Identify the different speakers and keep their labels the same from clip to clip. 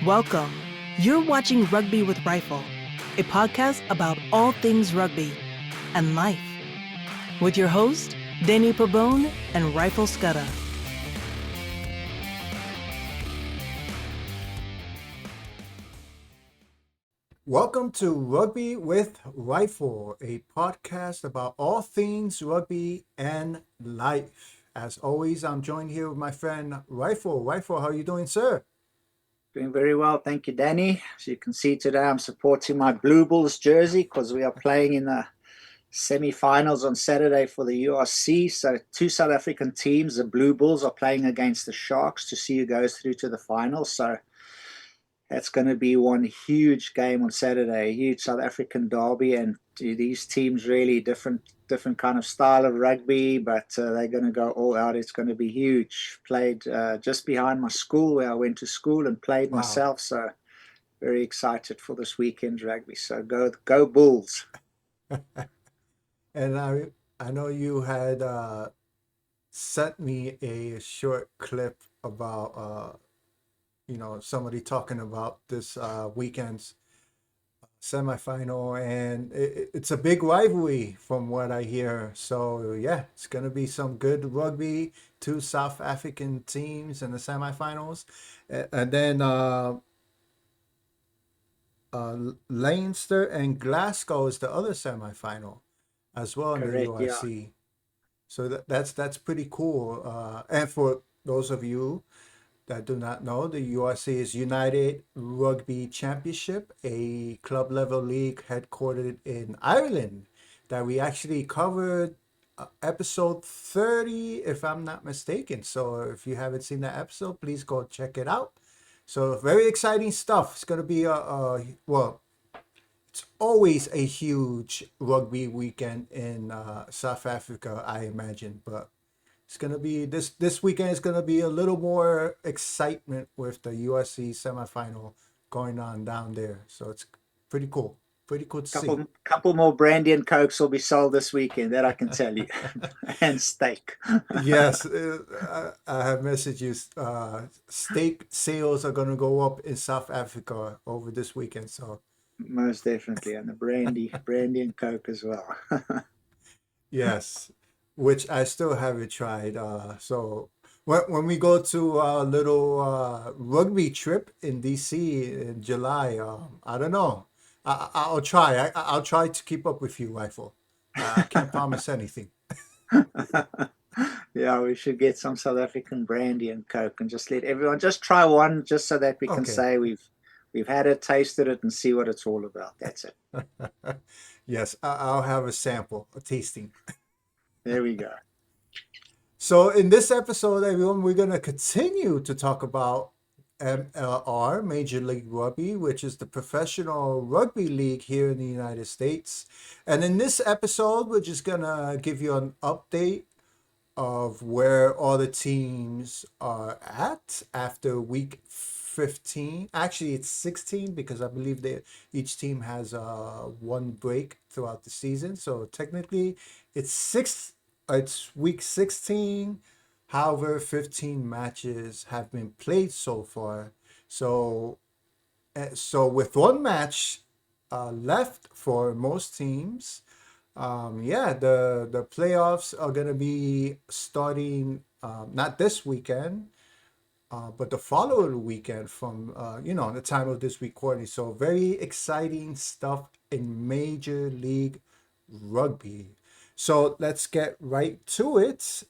Speaker 1: Welcome. You're watching Rugby with Rifle, a podcast about all things rugby and life, with your host, Danny Pabone and Rifle Scudder.
Speaker 2: Welcome to Rugby with Rifle, a podcast about all things rugby and life. As always, I'm joined here with my friend Rifle. Rifle, how are you doing, sir?
Speaker 3: Doing very well, thank you, Danny. As you can see today, I'm supporting my Blue Bulls jersey because we are playing in the semi-finals on Saturday for the URC. So two South African teams, the Blue Bulls, are playing against the Sharks to see who goes through to the finals. So that's going to be one huge game on Saturday, a huge South African derby, and these teams really different kind of style of rugby, but they're going to go all out. It's going to be huge. Played just behind my school where I went to school and played
Speaker 2: Wow.
Speaker 3: myself, so very excited for this weekend's rugby. So go Bulls.
Speaker 2: And I know you had sent me a short clip about somebody talking about this weekend's semifinal, and it's a big rivalry from what I hear. So yeah, it's gonna be some good rugby. Two South African teams in the semifinals, and then Leinster and Glasgow is the other semifinal as well in the
Speaker 3: Correct, yeah.
Speaker 2: URC. So that's pretty cool. And for those of you that do not know, the URC is United Rugby Championship, a club level league headquartered in Ireland that we actually covered episode 30, if I'm not mistaken. So if you haven't seen that episode, please go check it out. So very exciting stuff. It's going to be well, it's always a huge rugby weekend in South Africa, I imagine, but it's gonna be this weekend is gonna be a little more excitement with the USC semifinal going on down there. So it's pretty cool. Pretty cool to see.
Speaker 3: Couple more brandy and cokes will be sold this weekend, that I can tell you, and steak.
Speaker 2: Yes, I have messaged you. Steak sales are gonna go up in South Africa over this weekend. So
Speaker 3: Most definitely, and the brandy and coke as well.
Speaker 2: yes, which I still haven't tried. So when we go to a little rugby trip in DC in July, I don't know. I'll try. I'll try to keep up with you, Rifle. I can't promise anything.
Speaker 3: Yeah, we should get some South African brandy and coke and just let everyone just try one, just so that we can
Speaker 2: Okay.
Speaker 3: say we've had it, tasted it, and see what it's all about. That's it.
Speaker 2: Yes, I'll have a sample, a tasting.
Speaker 3: There we go.
Speaker 2: So in this episode, everyone, we're gonna continue to talk about MLR, Major League Rugby, which is the professional rugby league here in the United States. And in this episode, we're just gonna give you an update of where all the teams are at after week 15. Actually, it's 16 because I believe each team has one break throughout the season. So technically, it's six. It's week 16. However, 15 matches have been played so far. So so with one match left for most teams, yeah, the playoffs are gonna be starting not this weekend, but the following weekend from the time of this recording. So very exciting stuff in Major League Rugby. So let's get right to it.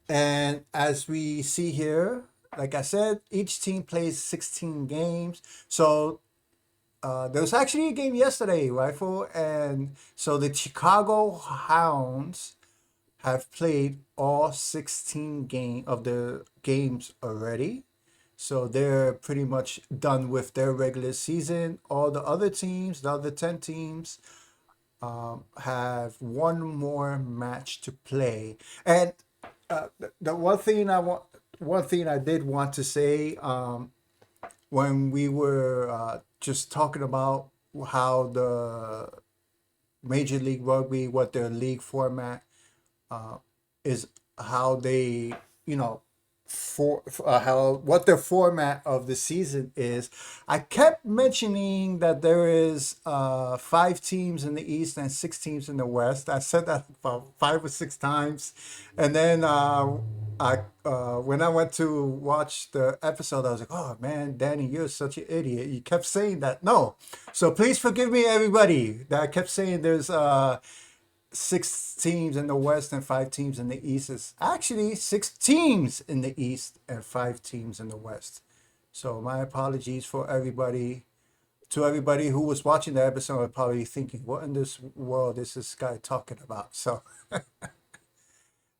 Speaker 2: And as we see here, like I said, each team plays 16 games. So there was actually a game yesterday, Rifle, and so the Chicago Hounds have played all 16 of the games already. So they're pretty much done with their regular season. All the other teams, the other 10 teams, have one more match to play. And the one thing I did want to say, when we were just talking about how the Major League Rugby, what their league format is, how they, you know, how what the format of the season is. I kept mentioning that there is 5 teams in the East and 6 teams in the West. I said that about 5 or 6 times, and then I when I went to watch the episode, I was like, "Oh man, Danny, you're such an idiot! You kept saying that." No, so please forgive me, everybody, that I kept saying there's 6 teams in the West and 5 teams in the East. Is actually 6 teams in the East and 5 teams in the West. So my apologies for everybody. To everybody who was watching the episode, probably thinking, "What in this world is this guy talking about?" So,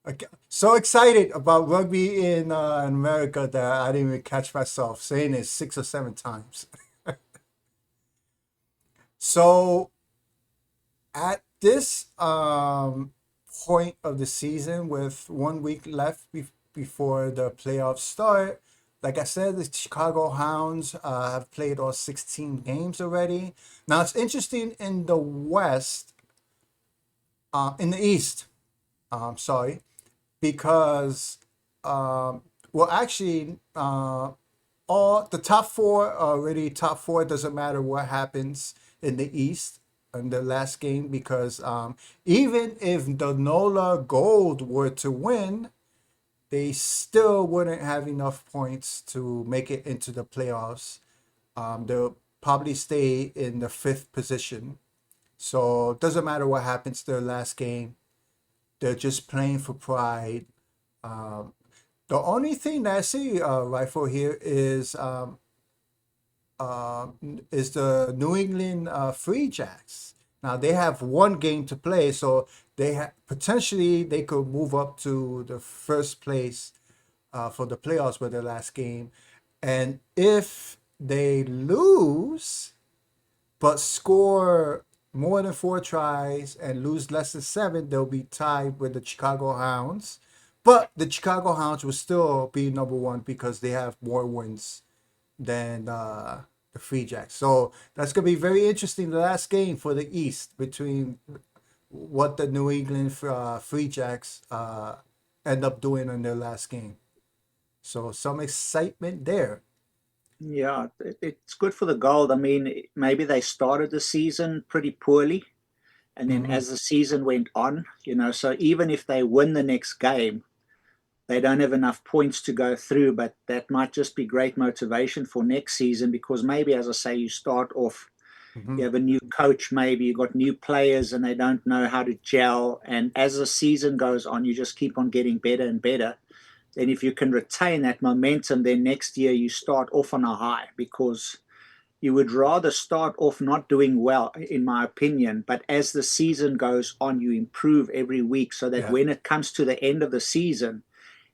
Speaker 2: okay. So excited about rugby in America that I didn't even catch myself saying it 6 or 7 times. So at this point of the season, with 1 week left before the playoffs start, like I said, the Chicago Hounds have played all 16 games already. Now it's interesting in the West, in the East, sorry, because well, actually, all the top four are already top four. It doesn't matter what happens in the East in the last game, because even if the NOLA Gold were to win, they still wouldn't have enough points to make it into the playoffs. They'll probably stay in the fifth position. So it doesn't matter what happens to their last game. They're just playing for pride. Um, the only thing that I see, Rifle, here uh, is the New England Free Jacks. Now they have one game to play, so potentially they could move up to the first place for the playoffs with their last game. And if they lose, but score more than 4 tries and lose less than 7, they'll be tied with the Chicago Hounds. But the Chicago Hounds will still be number one because they have more wins than the Free Jacks. So that's going to be very interesting. The last game for the East, between what the New England Free Jacks end up doing in their last game. So some excitement there.
Speaker 3: Yeah, it's good for the Gold. I mean, maybe they started the season pretty poorly, and then
Speaker 2: Mm-hmm.
Speaker 3: as the season went on, so even if they win the next game, they don't have enough points to go through, but that might just be great motivation for next season, because maybe, as I say, you start off,
Speaker 2: Mm-hmm.
Speaker 3: you have a new coach, maybe you got new players and they don't know how to gel. And as the season goes on, you just keep on getting better and better. Then if you can retain that momentum, then next year you start off on a high, because you would rather start off not doing well, in my opinion, but as the season goes on, you improve every week, so that
Speaker 2: Yeah.
Speaker 3: when it comes to the end of the season,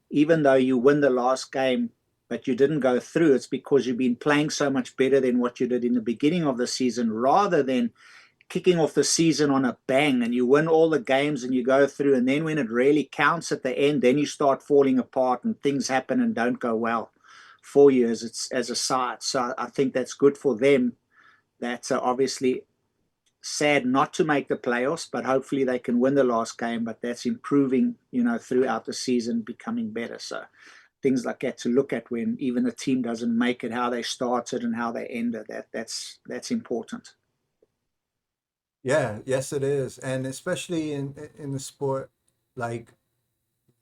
Speaker 3: even though you win the last game but you didn't go through, it's because you've been playing so much better than what you did in the beginning of the season, rather than kicking off the season on a bang and you win all the games and you go through, and then when it really counts at the end, then you start falling apart and things happen and don't go well for you as a side. So I think that's good for them. That's obviously sad not to make the playoffs, but hopefully they can win the last game. But that's improving, throughout the season, becoming better. So things like that to look at when even the team doesn't make it, how they started and how they ended. That's important.
Speaker 2: Yeah, yes it is. And especially in the sport like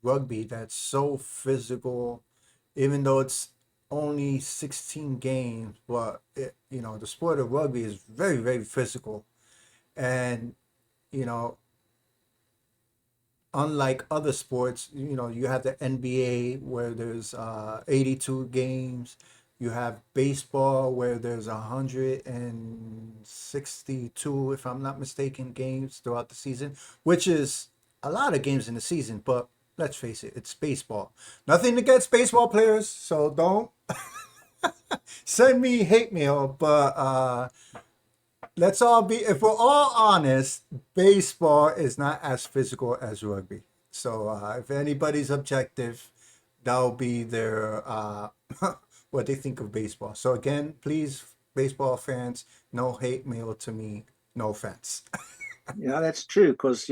Speaker 2: rugby, that's so physical, even though it's only 16 games, but the sport of rugby is very, very physical. And you know, unlike other sports, you have the NBA where there's 82 games. You have baseball where there's 162, if I'm not mistaken, games throughout the season, which is a lot of games in the season. But let's face it, it's baseball. Nothing against baseball players, so don't send me hate mail. But let's all be, if we're all honest, baseball is not as physical as rugby. So if anybody's objective, that'll be their what they think of baseball. So again, please, baseball fans, no hate mail to me. No offense.
Speaker 3: Yeah, that's true, because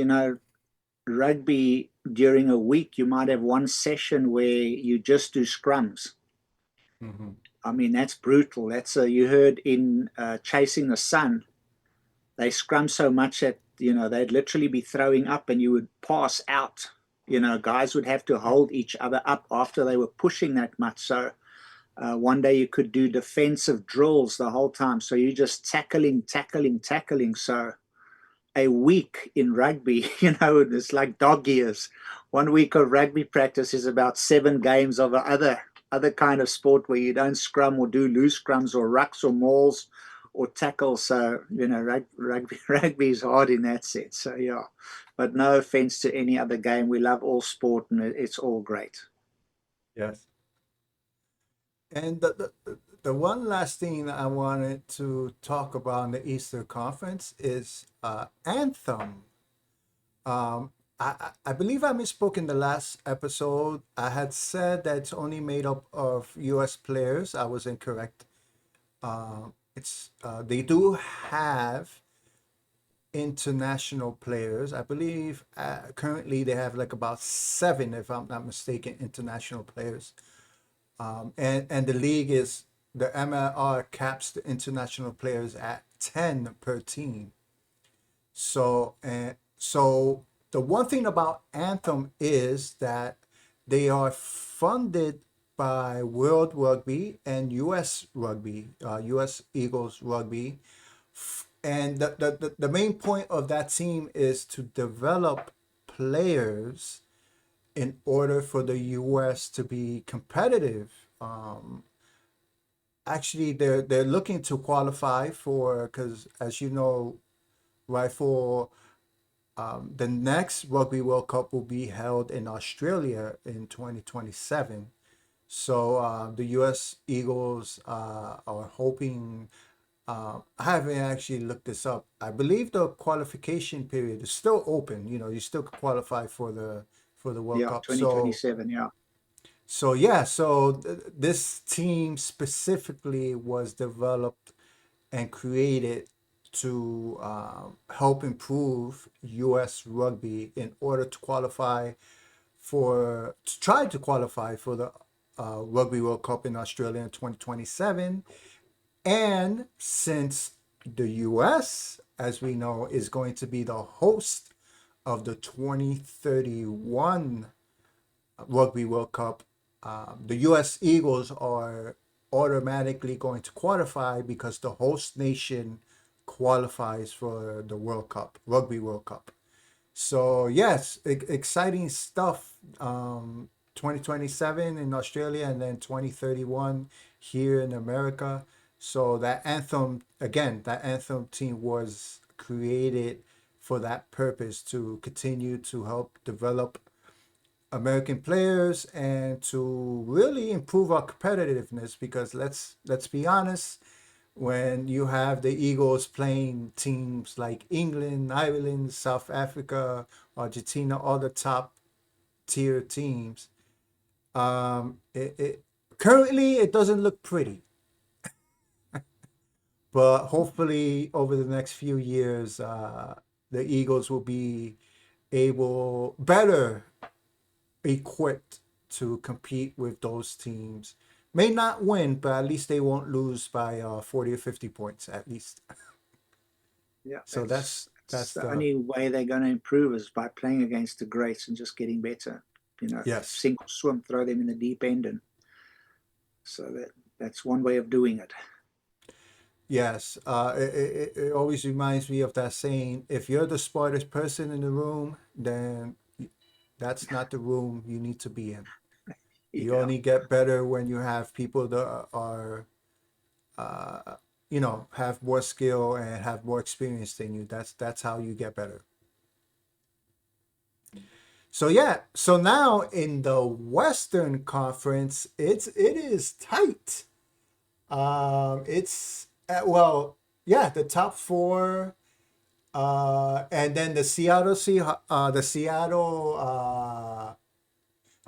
Speaker 3: rugby during a week, you might have one session where you just do scrums.
Speaker 2: Mm-hmm.
Speaker 3: I mean, that's brutal. You heard in Chasing the Sun, they scrum so much that, they'd literally be throwing up and you would pass out. Guys would have to hold each other up after they were pushing that much. So one day you could do defensive drills the whole time. So you're just tackling, tackling, tackling. So a week in rugby, it's like dog years. 1 week of rugby practice is about 7 games of other kind of sport where you don't scrum or do loose scrums or rucks or mauls or tackle. So rugby is hard in that sense. So yeah, but no offense to any other game. We love all sport and it's all great.
Speaker 2: Yes. And the one last thing that I wanted to talk about in the Easter Conference is anthem. I believe I misspoke in the last episode. I had said that it's only made up of U.S. players. I was incorrect. It's they do have international players. I believe currently they have like about 7, if I'm not mistaken, international players. And the league is the MLR caps the international players at 10 per team. So the one thing about Anthem is that they are funded by World Rugby and US Rugby, US Eagles Rugby. And the main point of that team is to develop players in order for the US to be competitive. Actually, they're looking to qualify for, because as you know, right, for the next Rugby World Cup will be held in Australia in 2027. So the U.S. Eagles are hoping. I haven't actually looked this up. I believe the qualification period is still open. You still qualify for the World
Speaker 3: Yeah,
Speaker 2: Cup. So
Speaker 3: 2027. Yeah.
Speaker 2: yeah, so this team specifically was developed and created to help improve U.S. rugby in order to try to qualify for the Rugby World Cup in Australia in 2027. And since the U.S., as we know, is going to be the host of the 2031 Rugby World Cup, the U.S. Eagles are automatically going to qualify because the host nation qualifies for the World Cup, Rugby World Cup. So yes, exciting stuff. 2027 in Australia and then 2031 here in America. So that anthem team was created for that purpose, to continue to help develop American players and to really improve our competitiveness, because let's be honest, when you have the Eagles playing teams like England, Ireland, South Africa, Argentina, all the top tier teams, it currently it doesn't look pretty, but hopefully over the next few years, the Eagles will be better equipped to compete with those teams. May not win, but at least they won't lose by 40 or 50 points at least.
Speaker 3: Yeah,
Speaker 2: So
Speaker 3: that's
Speaker 2: that's
Speaker 3: the
Speaker 2: the
Speaker 3: only way they're going to improve is by playing against the greats and just getting better.
Speaker 2: yes.
Speaker 3: Sink or swim, throw them in the deep end, and so that's one way of doing it.
Speaker 2: Yes, it always reminds me of that saying, if you're the smartest person in the room, then that's not the room you need to be in. You
Speaker 3: Yeah,
Speaker 2: only get better when you have people that are, uh, have more skill and have more experience than you. That's how you get better. So yeah, so now in the Western Conference, it is tight. It's yeah, the top four, and then the Seattle.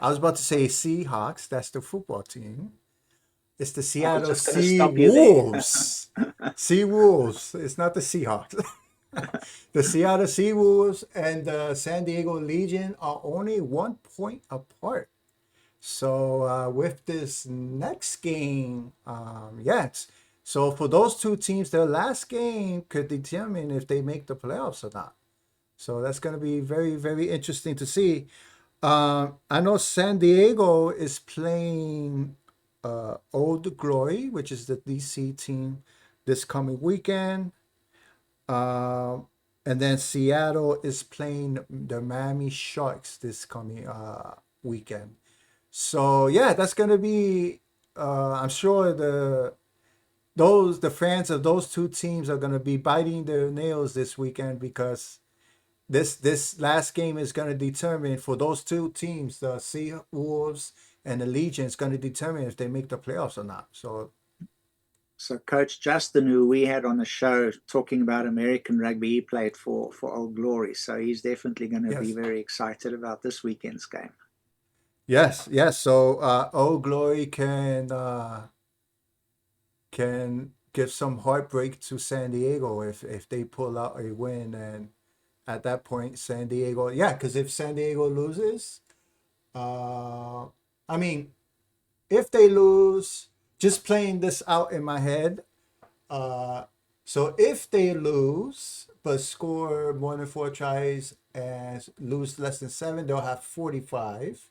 Speaker 2: I was about to say Seahawks. That's the football team. It's the
Speaker 3: I was
Speaker 2: Seattle
Speaker 3: just going to
Speaker 2: Sea
Speaker 3: stop you there.
Speaker 2: Wolves. Sea Wolves. It's not the Seahawks. The Seattle Seawolves and the San Diego Legion are only 1 point apart. So with this next game, yes. So for those two teams, their last game could determine if they make the playoffs or not. So that's going to be very, very interesting to see. I know San Diego is playing Old Glory, which is the DC team, this coming weekend. Um, and then Seattle is playing the Miami Sharks this coming weekend. So yeah, that's gonna be. I'm sure the fans of those two teams are gonna be biting their nails this weekend because this last game is gonna determine for those two teams, the Sea Wolves and the Legion, is gonna determine if they make the playoffs or not.
Speaker 3: So Coach Justin, who we had on the show talking about American rugby, he played for Old Glory. So he's definitely going to be
Speaker 2: Yes,
Speaker 3: very excited about this weekend's game.
Speaker 2: yes, yes. So Old Glory can give some heartbreak to San Diego if they pull out a win, and at that point San Diego, yeah, because if San Diego loses, uh I mean, if they lose, just playing this out in my head, uh so if they lose but score more than 4 tries and lose less than 7, they'll have 45.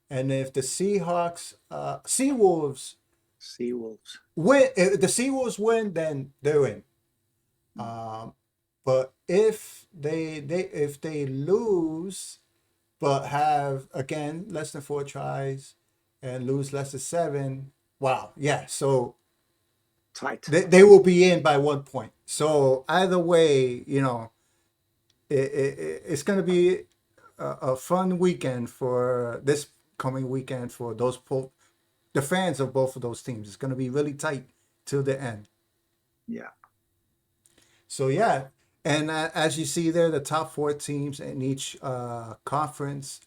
Speaker 2: And if the Seahawks Seawolves
Speaker 3: Seawolves.
Speaker 2: win, if the Seawolves win, then they're in. Um, but if they lose, but have again less than 4 tries and lose less than 7, wow, yeah. So
Speaker 3: Tight.
Speaker 2: they will be in by 1 point. So either way, it's going to be a fun weekend for this coming weekend for the fans of both of those teams. It's going to be really tight till the end.
Speaker 3: Yeah.
Speaker 2: So yeah, and as you see there, the top 4 teams in each conference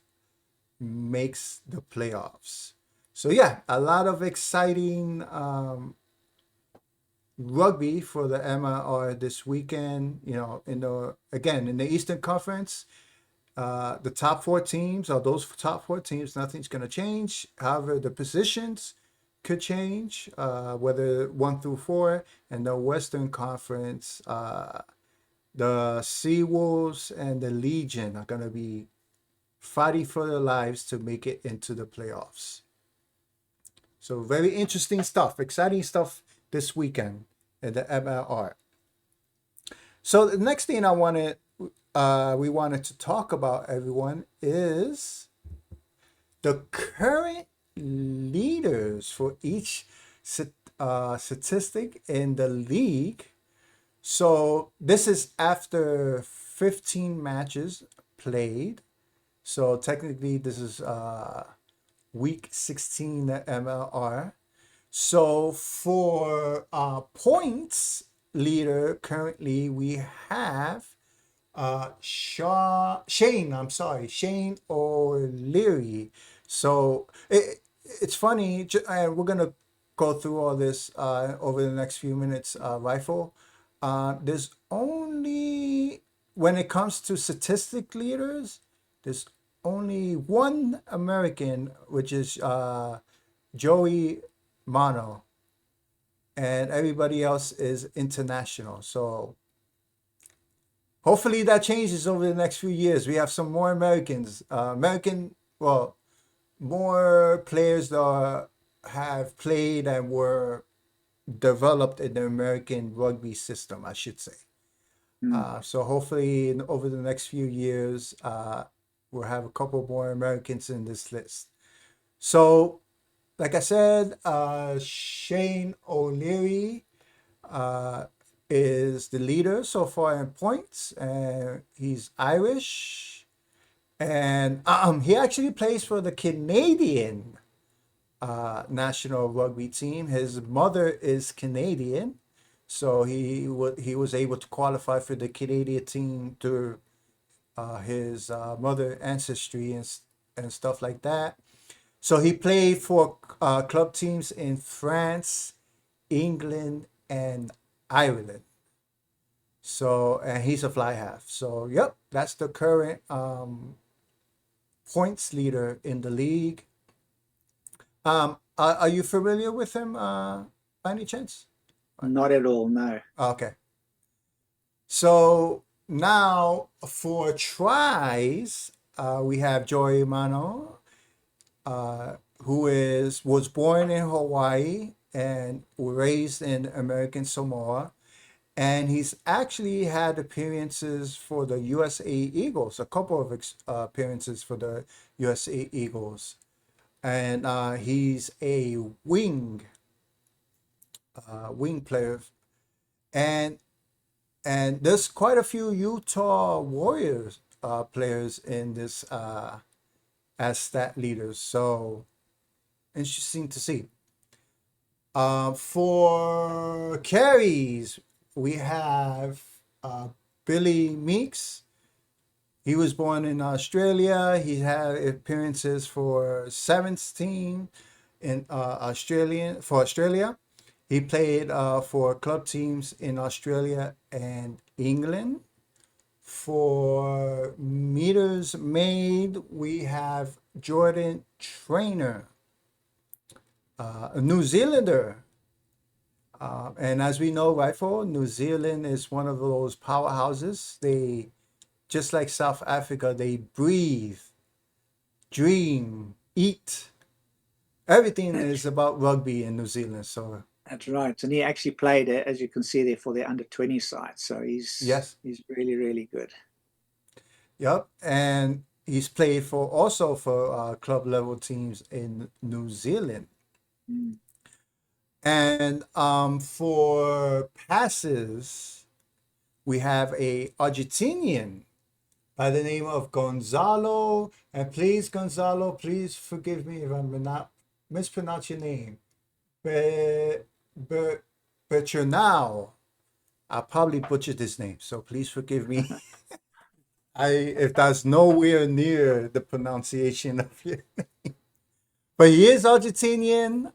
Speaker 2: makes the playoffs. So yeah, a lot of exciting rugby for the MLR this weekend. In the Eastern Conference, the top 4 teams, or those top 4 teams, nothing's going to change. However, the positions could change, whether 1 through 4. And the Western Conference, the Seawolves and the Legion are going to be fighting for their lives to make it into the playoffs. So very interesting stuff, exciting stuff this weekend in the MLR. So the next thing we wanted to talk about, everyone, is the current leaders for each statistic in the league. So this is after 15 matches played. So technically this is week 16 MLR. So for points leader, currently we have Shane O'Leary. So it's funny, and we're gonna go through all this over the next few minutes. Rifle, there's only, when it comes to statistic leaders, there's only one American, which is Joey Mano, and everybody else is international. So hopefully that changes over the next few years. We have some more Americans, more players that have played and were developed in the American rugby system, I should say. So hopefully over the next few years, we'll have a couple more Americans in this list. So, like I said, Shane O'Leary is the leader so far in points, and he's Irish, and he actually plays for the Canadian national rugby team. His mother is Canadian, so he was able to qualify for the Canadian team through his mother ancestry and stuff like that. So he played for club teams in France, England, and Ireland. So, and he's a fly half. So, yep, that's the current points leader in the league. Are you familiar with him by any chance?
Speaker 3: Not at all, no.
Speaker 2: Okay. So now for tries, we have Joey Mano, was born in Hawaii and raised in American Samoa, and he's actually had appearances for the USA Eagles, a couple of appearances for the USA Eagles, and he's a wing player, and there's quite a few Utah Warriors players in this as stat leaders. So interesting to see. For carries, we have Billy Meeks. He was born in Australia. He had appearances for 17 in Australia. He played for club teams in Australia and England. For meters made, we have Jordan Trainer, a New Zealander. And as we know, Rifle, New Zealand is one of those powerhouses. They, just like South Africa, they breathe, dream, eat. Everything is about rugby in New Zealand. So
Speaker 3: That's right. And he actually played, as you can see there, for the under-20 side. So
Speaker 2: yes,
Speaker 3: he's really, really good.
Speaker 2: yep, and he's played for also for club level teams in New Zealand.
Speaker 3: Mm.
Speaker 2: And for passes, we have a Argentinian by the name of Gonzalo. And please, Gonzalo, please forgive me if I'm not mispronounce your name. Bernal. I probably butchered his name, so please forgive me. If that's nowhere near the pronunciation of it. But he is Argentinian.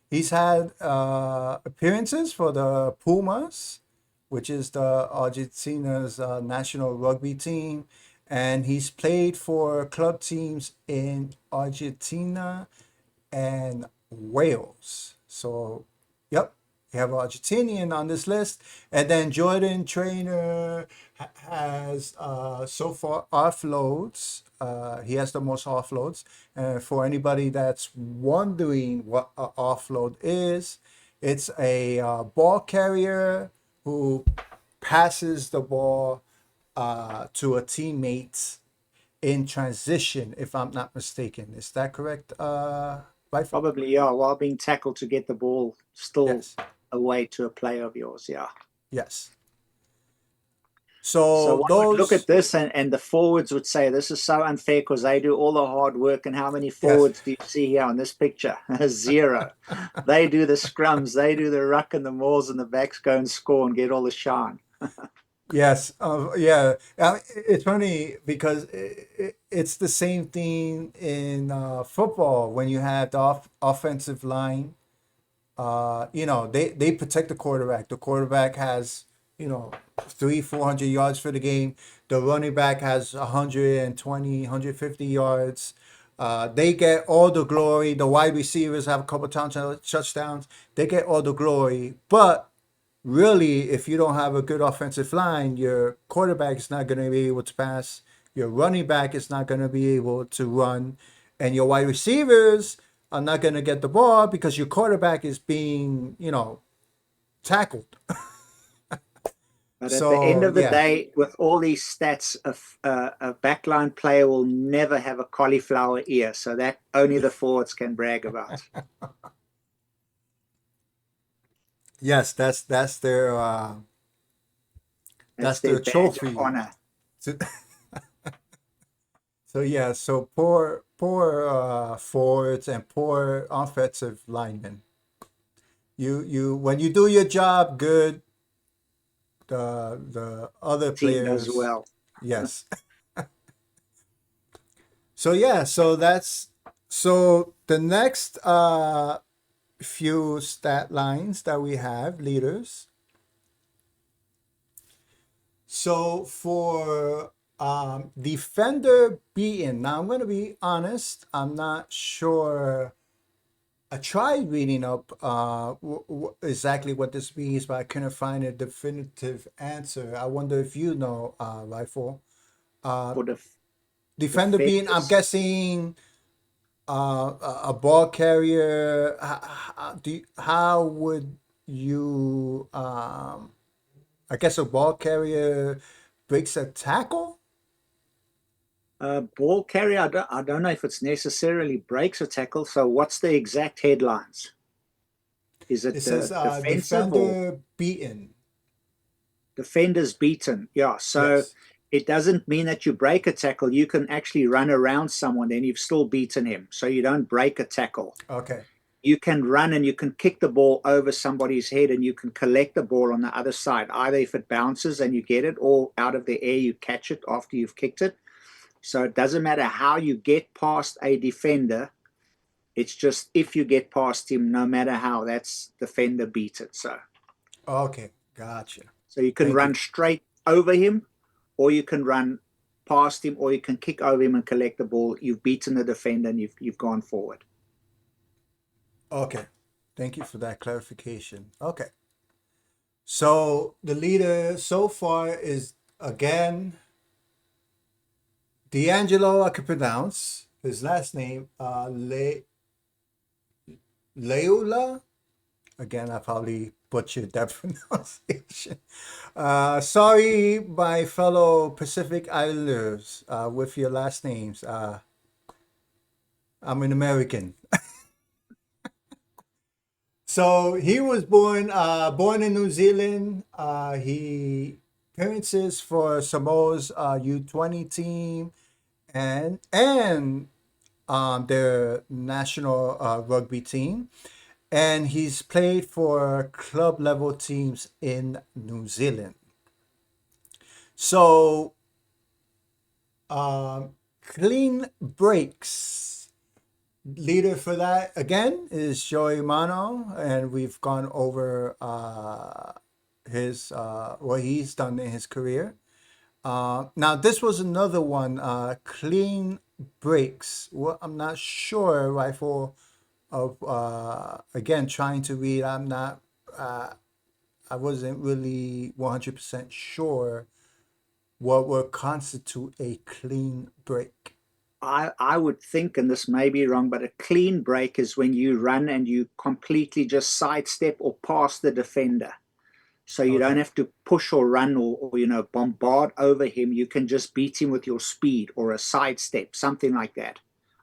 Speaker 2: He's had appearances for the Pumas, which is the Argentina's national rugby team, and he's played for club teams in Argentina and Wales. So, yep, we have Argentinian on this list, and then Jordan Trainer has so far offloads. He has the most offloads. For anybody that's wondering what an offload is, it's a ball carrier who passes the ball to a teammate in transition, if I'm not mistaken. Is that correct, Rifle?
Speaker 3: Probably, yeah, while being tackled to get the ball still
Speaker 2: Yes.
Speaker 3: away to a player of yours, yeah.
Speaker 2: Yes.
Speaker 3: So
Speaker 2: So
Speaker 3: one would look at
Speaker 2: those,
Speaker 3: this and the forwards would say, this is so unfair because they do all the hard work. And how many
Speaker 2: yes,
Speaker 3: forwards do you see here on this picture? Zero. They do the scrums, they do the ruck and the mauls, and the backs go and score and get all the shine.
Speaker 2: yes, yeah. It's funny because it's the same thing in football when you have the offensive line. They protect the quarterback. The quarterback has, 400 yards for the game. The running back has 120, 150 yards. They get all the glory. The wide receivers have a couple touchdowns. They get all the glory. But really, if you don't have a good offensive line, your quarterback is not going to be able to pass. Your running back is not going to be able to run. And your wide receivers are not going to get the ball because your quarterback is being, tackled.
Speaker 3: But at the end
Speaker 2: So,
Speaker 3: of the
Speaker 2: yeah.
Speaker 3: day, with all these stats, a backline player will never have a cauliflower ear. So that only the forwards can brag about.
Speaker 2: Yes,
Speaker 3: That's
Speaker 2: that's
Speaker 3: their
Speaker 2: their
Speaker 3: badge of
Speaker 2: trophy.
Speaker 3: honor.
Speaker 2: So, so yeah, so poor forwards and poor offensive linemen. You when you do your job good, the other
Speaker 3: Team does
Speaker 2: players,
Speaker 3: well.
Speaker 2: yes. So yeah, so the next few stat lines that we have, leaders, So for defender beaten, now I'm going to be honest, I'm not sure. I tried reading up exactly what this means, but I couldn't find a definitive answer. I wonder if you know, Rifle. Uh,
Speaker 3: For the
Speaker 2: defender being, I'm
Speaker 3: defenders.
Speaker 2: guessing, a ball carrier. How would you? I guess a ball carrier breaks a tackle.
Speaker 3: Ball carrier, I don't know if it's necessarily breaks a tackle. So, what's the exact headlines? Is
Speaker 2: It
Speaker 3: it
Speaker 2: says
Speaker 3: defensive or
Speaker 2: defender beaten.
Speaker 3: defenders beaten? Yeah. So,
Speaker 2: Yes.
Speaker 3: it doesn't mean that you break a tackle. You can actually run around someone, then you've still beaten him. So, you don't break a tackle.
Speaker 2: Okay.
Speaker 3: You can run and you can kick the ball over somebody's head and you can collect the ball on the other side, either if it bounces and you get it, or out of the air, you catch it after you've kicked it. So it doesn't matter how you get past a defender. It's just if you get past him, no matter how, that's defender beat it.
Speaker 2: Okay. Gotcha.
Speaker 3: So you can
Speaker 2: Thank you.
Speaker 3: run straight over him, or you can run past him, or you can kick over him and collect the ball. You've beaten the defender and you've gone forward.
Speaker 2: Okay. Thank you for that clarification. Okay. So the leader so far is again D'Angelo. I can pronounce his last name. Leula. Again, I probably butchered that pronunciation. Sorry, my fellow Pacific Islanders, with your last names. I'm an American. So he was born in New Zealand. He appearances for Samoa's U20 team and their national rugby team, and he's played for club level teams in New Zealand. So clean breaks. Leader for that again is Joey Mano, and we've gone over his what he's done in his career. Now this was another one, clean breaks. Well, I'm not sure, Rifle, of again trying to read. I wasn't really 100% sure what would constitute a clean break.
Speaker 3: I would think, and this may be wrong, but a clean break is when you run and you completely just sidestep or pass the defender. So you don't
Speaker 2: Okay.
Speaker 3: have to push or run or bombard over him. You can just beat him with your speed or a sidestep, something like that.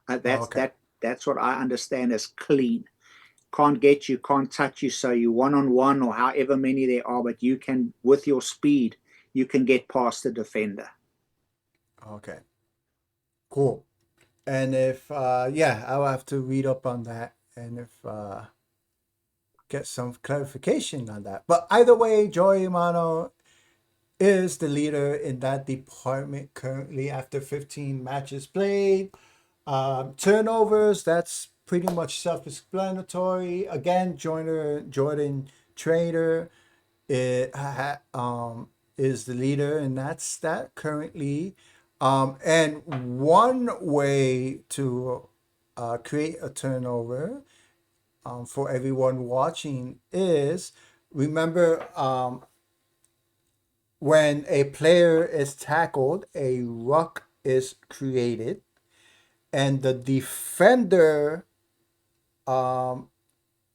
Speaker 3: That's
Speaker 2: Okay.
Speaker 3: that's what I understand as clean. Can't get you, can't touch you. So you one on one or however many there are, but you can with your speed, you can get past the defender.
Speaker 2: Okay. Cool. And if yeah, I'll have to read up on that, and if get some clarification on that. But either way, Joey Mano is the leader in that department currently after 15 matches played. Turnovers, that's pretty much self-explanatory. Again, Jordan Trainer is the leader, and that's that currently. And one way to create a turnover for everyone watching is remember when a player is tackled, a ruck is created, and the defender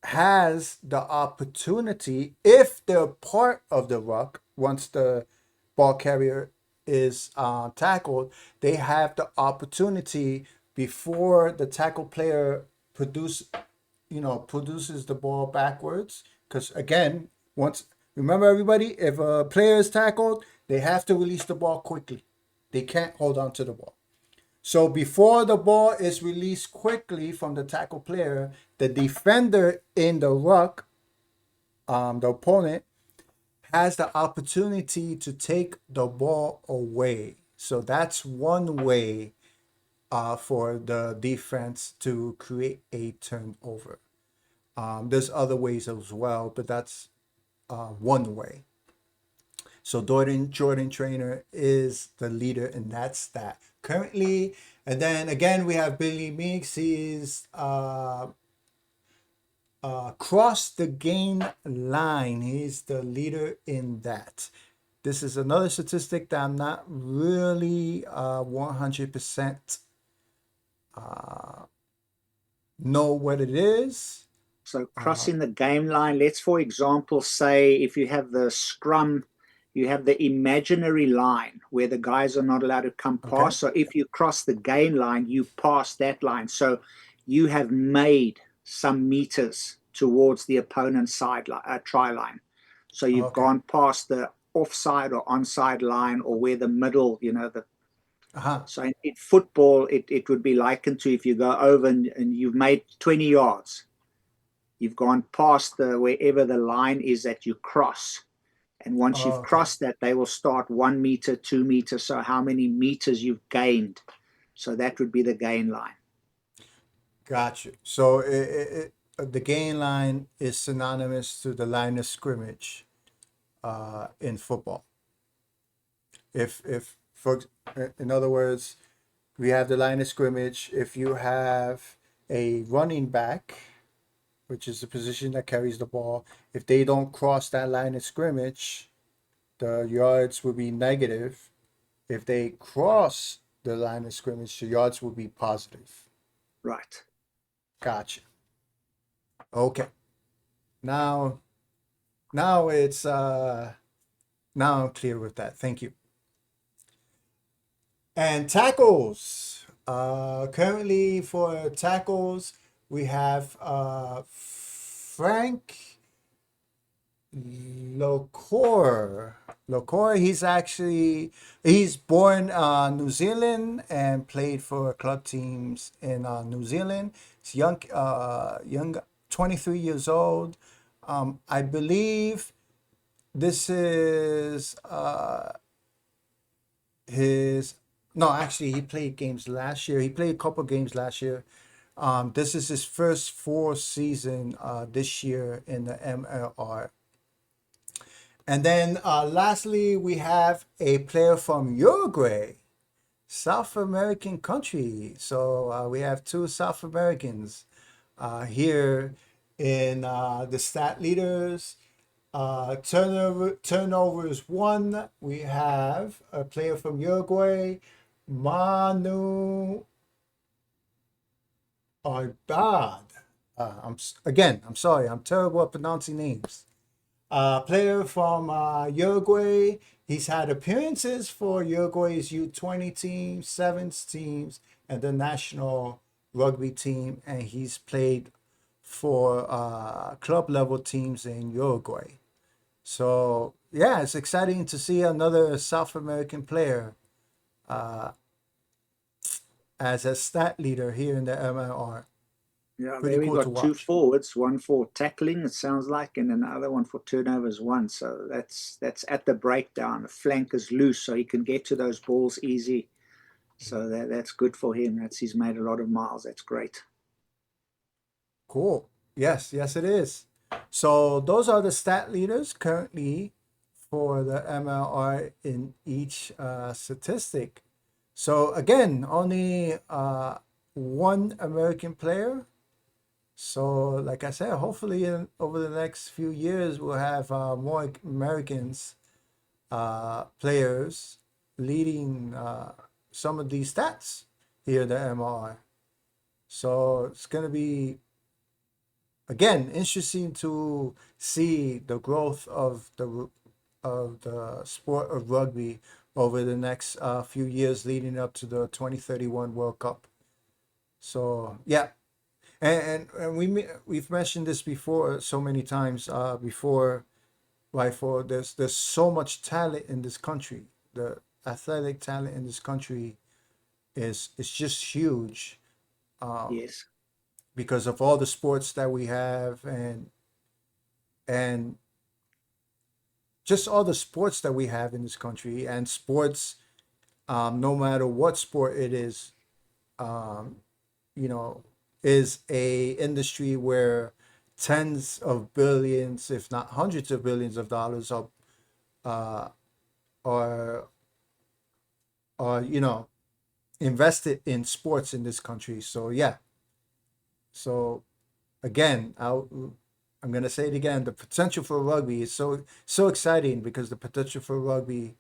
Speaker 2: has the opportunity, if they're part of the ruck, once the ball carrier is tackled, they have the opportunity before the tackle player produces the ball backwards. Because again, once remember everybody, if a player is tackled, they have to release the ball quickly. They can't hold on to the ball. So before the ball is released quickly from the tackle player, the defender in the ruck, the opponent, has the opportunity to take the ball away. So that's one way for the defense to create a turnover. There's other ways as well, but that's one way. So Jordan Trainer is the leader in that stat currently. And then again, we have Billy Meeks. He's crossed the gain line. He's the leader in that. This is another statistic that I'm not really 100% know what it is.
Speaker 3: So crossing the game line, let's for example say if you have the scrum, you have the imaginary line where the guys are not allowed to come
Speaker 2: Okay.
Speaker 3: past. So if you cross the gain line, you pass that line. So you have made some meters towards the opponent's try line. So you've
Speaker 2: Okay.
Speaker 3: gone past the offside or onside line, or where the middle, the
Speaker 2: Uh-huh.
Speaker 3: so in football, it would be likened to if you go over and you've made 20 yards. You've gone past wherever the line is that you cross. And once you've
Speaker 2: Okay.
Speaker 3: crossed that, they will start 1 meter, 2 meters. So how many meters you've gained. So that would be the gain line.
Speaker 2: Gotcha. So the gain line is synonymous to the line of scrimmage in football. If for in other words, we have the line of scrimmage. If you have a running back, which is the position that carries the ball, if they don't cross that line of scrimmage, the yards will be negative. If they cross the line of scrimmage, the yards will be positive.
Speaker 3: Right.
Speaker 2: Gotcha. Okay. Now, now it's now I'm clear with that. Thank you. And tackles. Currently for tackles, we have Frank Locor. Locor, he's born New Zealand and played for club teams in New Zealand. He's young, 23 years old. I believe this is his no, actually he played games last year. He played a couple games last year. This is his first full season this year in the MLR. And then lastly, we have a player from Uruguay, South American country. So we have two South Americans here in the stat leaders. Turnovers one. We have a player from Uruguay, Manu Arbad. I'm sorry, I'm terrible at pronouncing names. Player from Uruguay. He's had appearances for Uruguay's U20 team, sevens teams, and the national rugby team, and he's played for club level teams in Uruguay. So yeah, it's exciting to see another South American player as a stat leader here in the MLR.
Speaker 3: Yeah,
Speaker 2: Pretty
Speaker 3: there we
Speaker 2: cool to
Speaker 3: got two
Speaker 2: watch.
Speaker 3: forwards, one for tackling, it sounds like, and another one for turnovers one. So that's at the breakdown. The flank is loose, so he can get to those balls easy. So that's good for him. He's made a lot of miles. That's great.
Speaker 2: Cool. Yes, yes, it is. So those are the stat leaders currently for the MLR in each statistic. So again, only one American player. So like I said, hopefully over the next few years we'll have more Americans players leading some of these stats here at the MLR. So it's going to be again interesting to see the growth of the sport of rugby over the next few years leading up to the 2031 World Cup. So yeah, and we've mentioned this before so many times before, right? For there's so much talent in this country. The athletic talent in this country is just huge
Speaker 3: Yes.
Speaker 2: because of all the sports that we have and just all the sports that we have in this country and sports no matter what sport it is um, you know is a industry where tens of billions if not hundreds of billions of dollars are are are invested in sports in this country. So yeah. So again, I'm gonna say it again. The potential for rugby is so exciting because the potential for rugby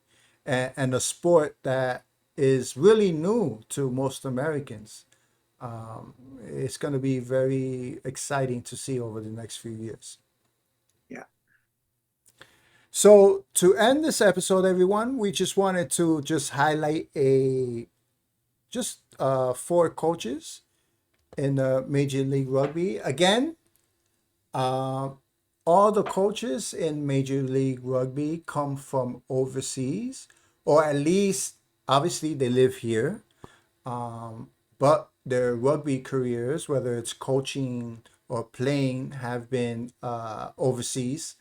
Speaker 2: and a sport that is really new to most Americans. It's going to be very exciting to see over the next few years.
Speaker 3: Yeah.
Speaker 2: So to end this episode, everyone, we just wanted to just highlight a just four coaches in Major League Rugby. Again, uh, all the coaches in Major League Rugby come from overseas, or at least obviously they live here. But their rugby careers, whether it's coaching or playing, have been overseas.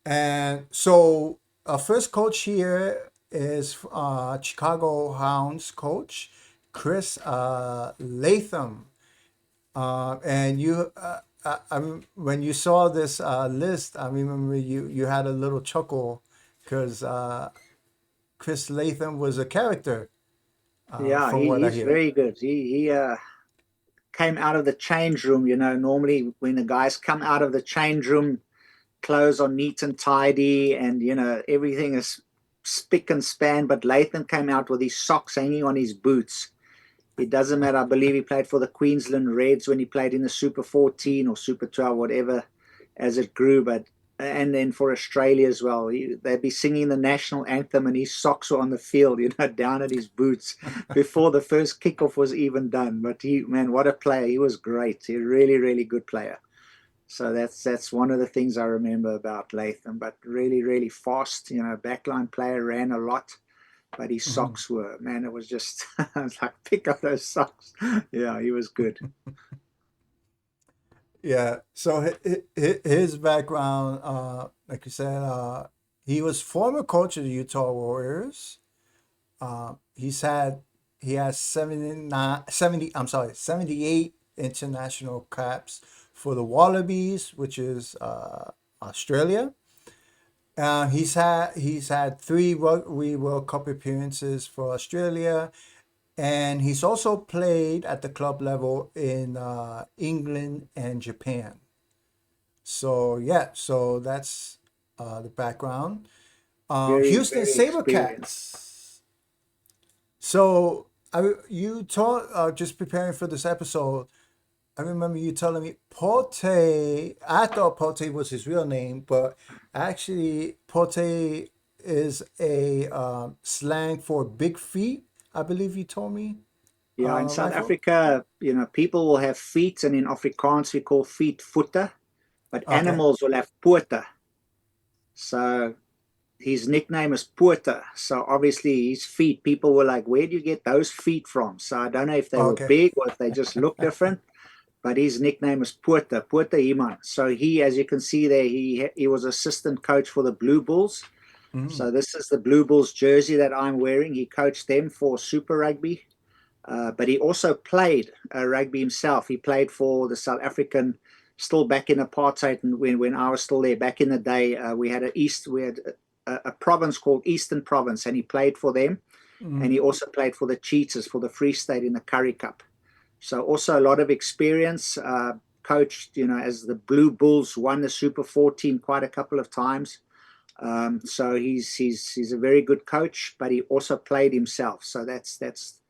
Speaker 2: And so our first coach here is Chicago Hounds coach Chris Latham. And when you saw this list, I remember you had a little chuckle because Chris Latham was a character,
Speaker 3: Yeah,
Speaker 2: from what I
Speaker 3: he's
Speaker 2: hear.
Speaker 3: very good. He came out of the change room. Normally when the guys come out of the change room, clothes are neat and tidy, and everything is spick and span. But Latham came out with his socks hanging on his boots. It doesn't matter. I believe he played for the Queensland Reds when he played in the Super 14 or Super 12, whatever, as it grew. But and then for Australia as well, they'd be singing the national anthem, and his socks were on the field, down at his boots before the first kickoff was even done. But man, what a player! He was great. He really, really good player. So that's one of the things I remember about Latham. But really, really fast. Backline player, ran a lot, but his
Speaker 2: Mhm.
Speaker 3: socks were, man, it was just I was like, pick up those socks. Yeah, he was good.
Speaker 2: Yeah. So his background, like you said, he was former coach of the Utah Warriors. He's had he has 79, 70. I'm sorry, 78 international caps for the Wallabies, which is Australia. He's had three Rugby World Cup appearances for Australia, and he's also played at the club level in England and Japan. So yeah, so that's the background.
Speaker 3: Very,
Speaker 2: Houston
Speaker 3: very experienced.
Speaker 2: SaberCats. So you taught just preparing for this episode. I remember you telling me Pote. I thought Pote was his real name, but actually Pote is a slang for big feet. I believe you told me,
Speaker 3: Yeah, in South
Speaker 2: Rifle.
Speaker 3: Africa, people will have feet, and in Afrikaans we call feet voete, but
Speaker 2: Okay.
Speaker 3: animals will have pote. So his nickname is Pote. So obviously his feet, people were like, where do you get those feet from? So I don't know if they were
Speaker 2: Okay.
Speaker 3: big or if they just look different, but his nickname is Pote Iman. So he, as you can see there, he was assistant coach for the Blue Bulls.
Speaker 2: Mm,
Speaker 3: So this is the Blue Bulls jersey that I'm wearing. He coached them for Super Rugby, but he also played rugby himself. He played for the South African, still back in apartheid, and when I was still there back in the day, we had a province called Eastern Province, and he played for them. And
Speaker 2: mm,
Speaker 3: he also played for the Cheetahs for the Free State in the Curry Cup. So also a lot of experience. Coached, as the Blue Bulls won the Super 14 quite a couple of times. So he's a very good coach, but he also played himself. So that's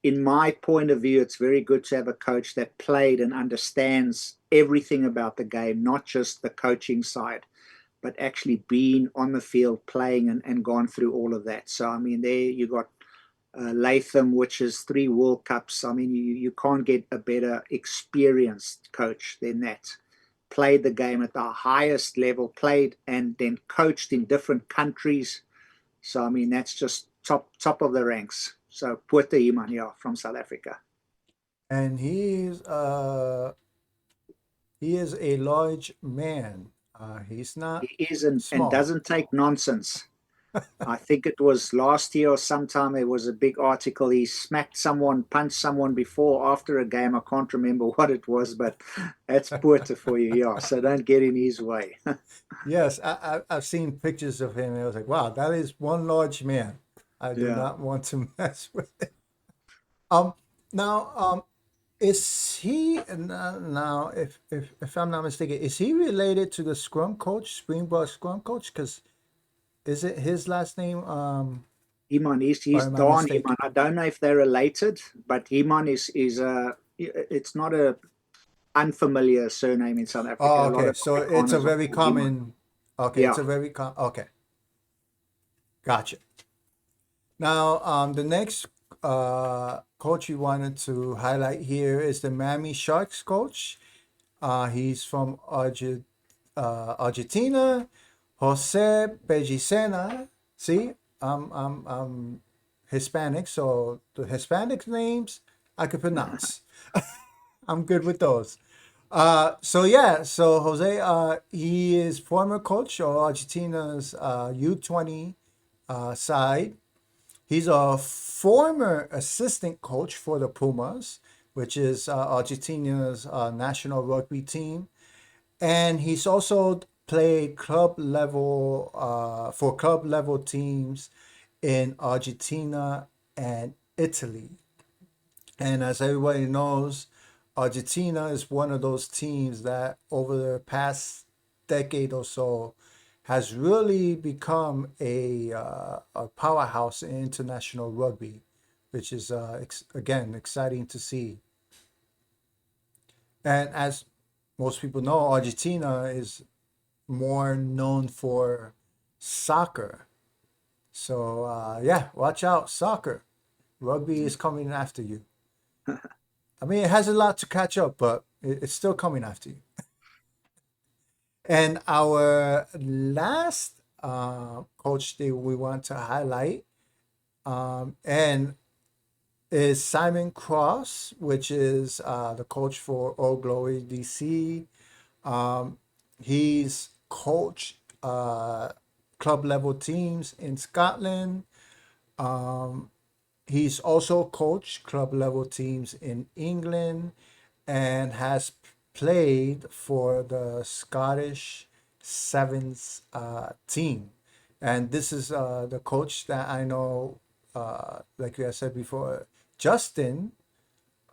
Speaker 3: in my point of view, it's very good to have a coach that played and understands everything about the game, not just the coaching side, but actually being on the field, playing and gone through all of that. So I mean, there you got Latham, which is 3 World Cups. I mean, you can't get a better experienced coach than that. Played the game at the highest level, played and then coached in different countries. So I mean, that's just top of the ranks. So Puerto Iman, yeah, from South Africa.
Speaker 2: and he is a large man. He's not
Speaker 3: He is and
Speaker 2: small.
Speaker 3: doesn't take nonsense. I think it was last year or sometime. It was a big article. He smacked someone, punched someone before, after a game. I can't remember what it was, but that's Puerto for you. Yeah. So don't get in his way.
Speaker 2: Yes, I've seen pictures of him and I was like, wow, that is one large man. I do
Speaker 3: Yeah.
Speaker 2: not want to mess with it. Um, now, is he now, if I'm not mistaken, is he related to the scrum coach, Springbok scrum coach? Because is it his last name?
Speaker 3: Iman,
Speaker 2: Or
Speaker 3: he's
Speaker 2: am I
Speaker 3: Don
Speaker 2: mistaken?
Speaker 3: Iman. I don't know if they're related, but Iman is it's not a unfamiliar surname in South Africa.
Speaker 2: Oh,
Speaker 3: A lot
Speaker 2: okay.
Speaker 3: of
Speaker 2: So it's a
Speaker 3: Afrikaners are
Speaker 2: very
Speaker 3: called Iman.
Speaker 2: common. Okay, it's
Speaker 3: Yeah.
Speaker 2: a very okay. Gotcha. Now, the next coach we wanted to highlight here is the Miami Sharks coach. He's from Argentina, Jose Pellicena. See, I'm Hispanic, so the Hispanic names I could pronounce. I'm good with those. So yeah, so Jose, he is former coach of Argentina's U20 side. He's a former assistant coach for the Pumas, which is Argentina's national rugby team, and he's also played club level for club level teams in Argentina and Italy. And as everybody knows, Argentina is one of those teams that over the past decade or so has really become a powerhouse in international rugby, which is again exciting to see. And as most people know, Argentina is more known for soccer. So yeah, watch out, soccer. Rugby is coming after you. I mean, it has a lot to catch up, but it's still coming after you. And our last coach that we want to highlight and is Simon Cross, which is the coach for Old Glory DC. He's coached club level teams in Scotland. He's also coached club level teams in England and has played for the Scottish Sevens team. And this is the coach that I know, like I said before, Justin,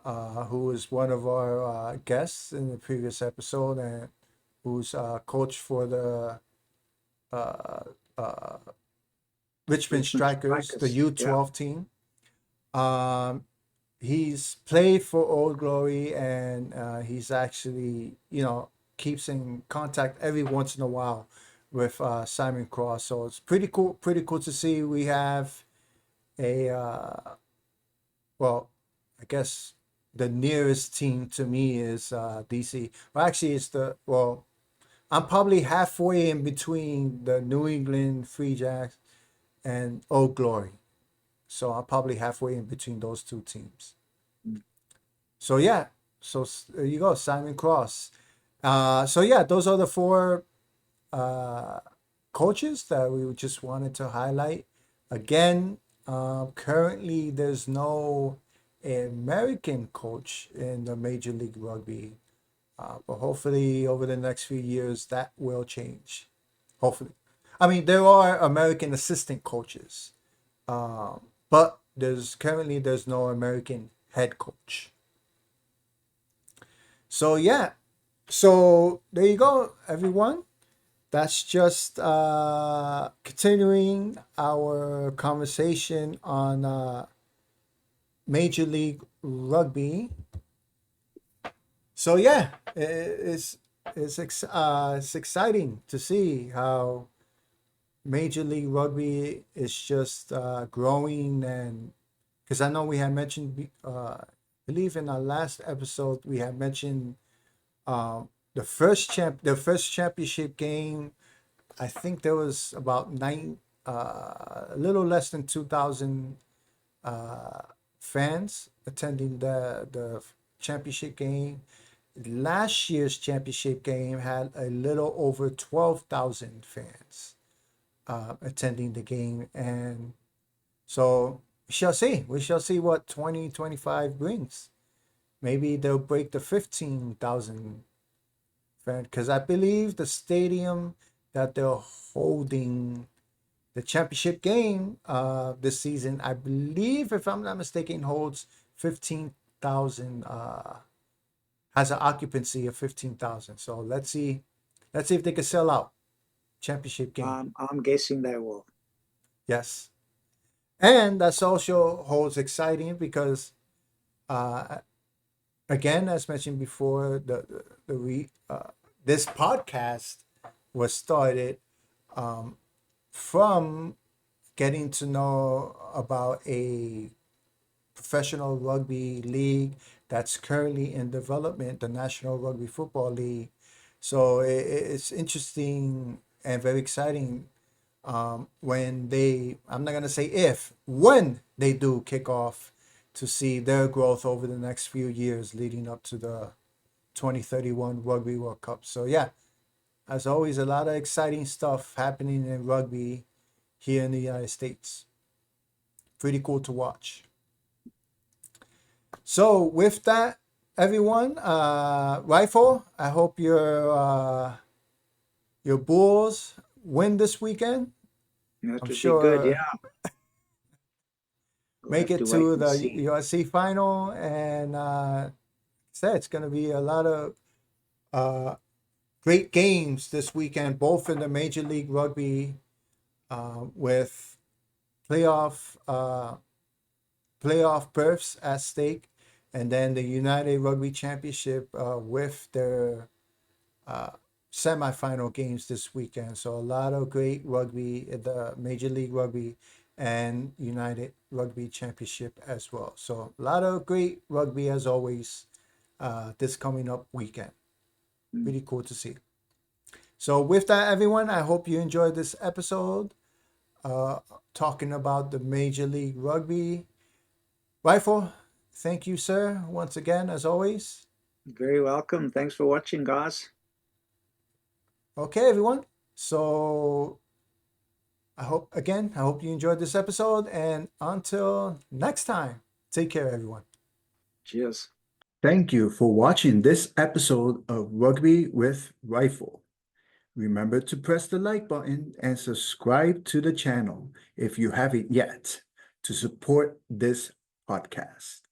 Speaker 2: who is one of our guests in the previous episode and who's coach for the Richmond
Speaker 3: Richmond
Speaker 2: Strikers, the
Speaker 3: Strikers. Yeah.
Speaker 2: U12 team. Um, he's played for Old Glory and he's actually, keeps in contact every once in a while with Simon Cross. So it's pretty cool to see. We have a, well, I guess the nearest team to me is DC. Well, actually, I'm probably halfway in between the New England Free Jacks and Old Glory. So I'm probably halfway in between those two teams. So yeah, so there you go, Simon Cross. So yeah, those are the four uh, coaches that we just wanted to highlight. Again, currently there's no American coach in the Major League Rugby, but hopefully over the next few years that will change. Hopefully, I mean there are American assistant coaches, but there's no American head coach. So yeah, so there you go, everyone. That's just continuing our conversation on Major League Rugby. So yeah, it's exciting to see how Major League Rugby is just growing, and because I know we had mentioned, I believe in our last episode we had mentioned the first championship game. I think there was about a little less than 2,000 fans attending the championship game. Last year's championship game had a little over 12,000 fans. attending the game. And so we shall see what 2025 brings. Maybe they'll break the 15,000 fan, because I believe the stadium that they're holding the championship game this season, I believe, if I'm not mistaken, holds 15,000, has an occupancy of 15,000. So let's see if they can sell out championship game.
Speaker 3: I'm guessing they will.
Speaker 2: Yes. And that's also holds exciting because, uh, again, as mentioned before, this podcast was started from getting to know about a professional rugby league that's currently in development, the National Rugby Football League. So it's interesting and very exciting when I'm not going to say if, when they do kick off, to see their growth over the next few years leading up to the 2031 Rugby World Cup. So, yeah, as always, a lot of exciting stuff happening in rugby here in the United States. Pretty cool to watch. So, with that, everyone, Rifle, I hope your Bulls win this weekend.
Speaker 3: That
Speaker 2: I'm
Speaker 3: would
Speaker 2: sure
Speaker 3: be good. Yeah. We'll
Speaker 2: make
Speaker 3: have
Speaker 2: it
Speaker 3: to wait
Speaker 2: to
Speaker 3: and
Speaker 2: the
Speaker 3: see.
Speaker 2: USC final, and said it's going to be a lot of great games this weekend, both in the Major League Rugby with playoff berths at stake, and then the United Rugby Championship with their semifinal games this weekend. So a lot of great rugby in the Major League Rugby and United Rugby Championship as well. So a lot of great rugby as always this coming up weekend. Pretty cool to see. So with that, everyone, I hope you enjoyed this episode talking about the Major League Rugby. Rifle, thank you, sir, once again, as always.
Speaker 3: Very welcome. Thanks for watching, guys.
Speaker 2: Okay, everyone. So I hope you enjoyed this episode, and until next time, take care, everyone.
Speaker 3: Cheers.
Speaker 2: Thank you for watching this episode of Rugby with Rifle. Remember to press the like button and subscribe to the channel if you haven't yet to support this podcast.